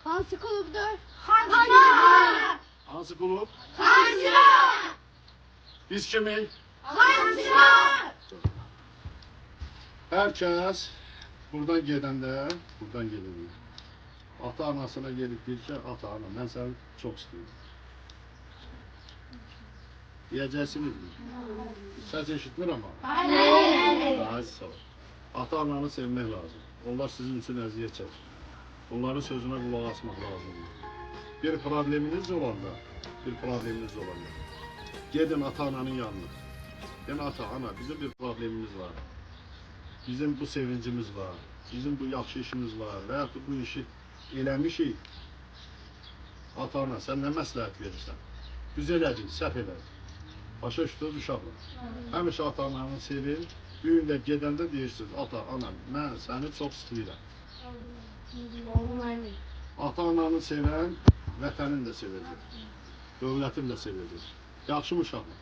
Hansı klubdur? Hansılar! Hansı klub? Hansılar! Biz kimi? Hansılar! Herkes buradan gedəndə, buradan gedəndə ata-anasına gelip deyir ki, ata-ana, mən səni çox istəyirəm. Deyəcəksiniz mi? Səs eşitmir ama. Daha sağ ol. Ata-ananı sevmək lazım. Onlar sizin üçün əziyyət çəkir. Onların sözünə qulaq asmaq lazımdır. Bir probleminiz olanda, gedin ata-ananın yanına. Deyin, ata-ana, bizim bir problemimiz var. Bizim bu sevincimiz var. Bizim bu yaxşı işimiz var. Və yaxud bu işi eləmişik. Ata-ana, sən nə məsləhət verirsən? Düz elədik, səhv elədik. Başa düşdünüz uşaqlar. Həmişə ata-ananı sevin. Bir də gedəndə deyirsiniz, ata-ana, mən səni çox istəyirəm. Ata-ananı sevən vətənin də sevəcək. Dövlətin də sevəcək. Yaxşı mı uşaqlar?